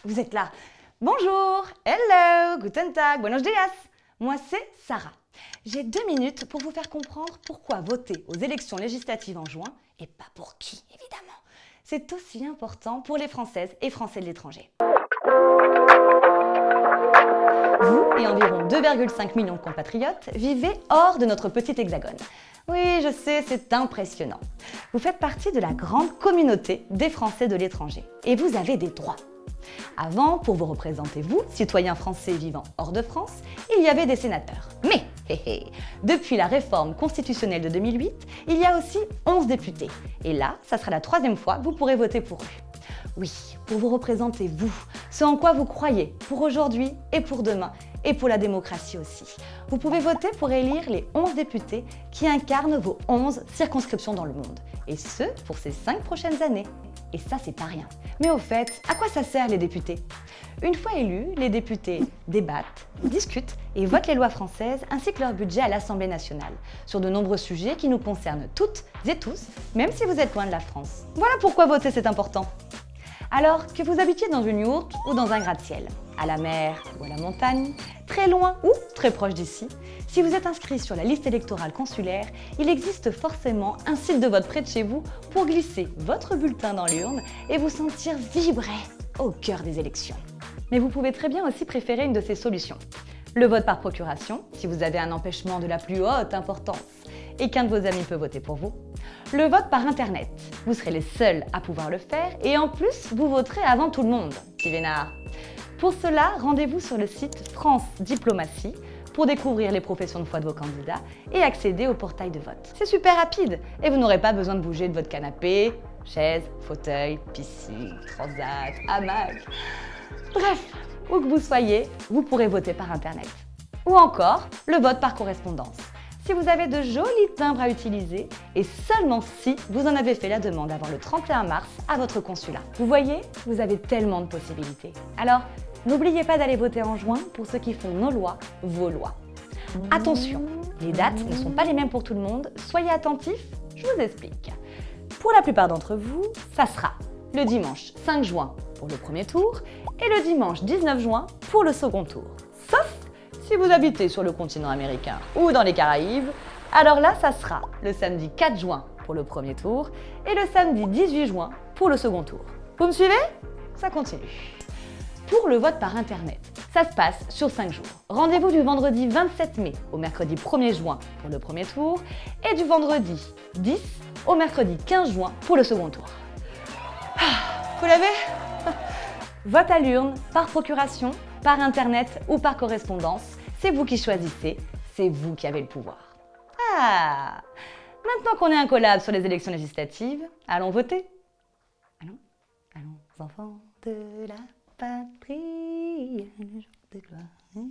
vous êtes là. Bonjour, hello, guten Tag, buenos dias. Moi, c'est Sarah. J'ai 2 minutes pour vous faire comprendre pourquoi voter aux élections législatives en juin, et pas pour qui, évidemment, c'est aussi important pour les Françaises et Français de l'étranger. Vous et environ 2,5 millions de compatriotes vivez hors de notre petit hexagone. Oui, je sais, c'est impressionnant. Vous faites partie de la grande communauté des Français de l'étranger et vous avez des droits. Avant, pour vous représenter, vous, citoyens français vivant hors de France, il y avait des sénateurs. Mais, depuis la réforme constitutionnelle de 2008, il y a aussi 11 députés. Et là, ça sera la 3e fois que vous pourrez voter pour eux. Oui, pour vous représenter, vous, ce en quoi vous croyez, pour aujourd'hui et pour demain, et pour la démocratie aussi. Vous pouvez voter pour élire les 11 députés qui incarnent vos 11 circonscriptions dans le monde. Et ce, pour ces 5 prochaines années. Et ça, c'est pas rien. Mais au fait, à quoi ça sert les députés? Une fois élus, les députés débattent, discutent et votent les lois françaises ainsi que leur budget à l'Assemblée nationale, sur de nombreux sujets qui nous concernent toutes et tous, même si vous êtes loin de la France. Voilà pourquoi voter c'est important. Alors que vous habitiez dans une yourte ou dans un gratte-ciel, à la mer ou à la montagne, très loin ou très proche d'ici, si vous êtes inscrit sur la liste électorale consulaire, il existe forcément un site de vote près de chez vous pour glisser votre bulletin dans l'urne et vous sentir vibrer au cœur des élections. Mais vous pouvez très bien aussi préférer une de ces solutions. Le vote par procuration, si vous avez un empêchement de la plus haute importance et qu'un de vos amis peut voter pour vous. Le vote par Internet, vous serez les seuls à pouvoir le faire et en plus, vous voterez avant tout le monde, petit vénard. Pour cela, rendez-vous sur le site France Diplomatie pour découvrir les professions de foi de vos candidats et accéder au portail de vote. C'est super rapide et vous n'aurez pas besoin de bouger de votre canapé, chaise, fauteuil, piscine, transat, hamac. Bref, où que vous soyez, vous pourrez voter par Internet. Ou encore, le vote par correspondance. Si vous avez de jolis timbres à utiliser et seulement si vous en avez fait la demande avant le 31 mars à votre consulat. Vous voyez, vous avez tellement de possibilités. Alors, n'oubliez pas d'aller voter en juin pour ceux qui font nos lois, vos lois. Attention, les dates ne sont pas les mêmes pour tout le monde, soyez attentifs, je vous explique. Pour la plupart d'entre vous, ça sera le dimanche 5 juin pour le premier tour et le dimanche 19 juin pour le second tour. Sauf si vous habitez sur le continent américain ou dans les Caraïbes, alors là, ça sera le samedi 4 juin pour le premier tour et le samedi 18 juin pour le second tour. Vous me suivez? Ça continue. Pour le vote par Internet, ça se passe sur 5 jours. Rendez-vous du vendredi 27 mai au mercredi 1er juin pour le premier tour et du vendredi 10 au mercredi 15 juin pour le second tour. Vous l'avez? Vote à l'urne, par procuration, par Internet ou par correspondance, c'est vous qui choisissez, c'est vous qui avez le pouvoir. Ah! Maintenant qu'on est un collab sur les élections législatives, allons voter. Allons, enfants de la patrie, le jour de gloire.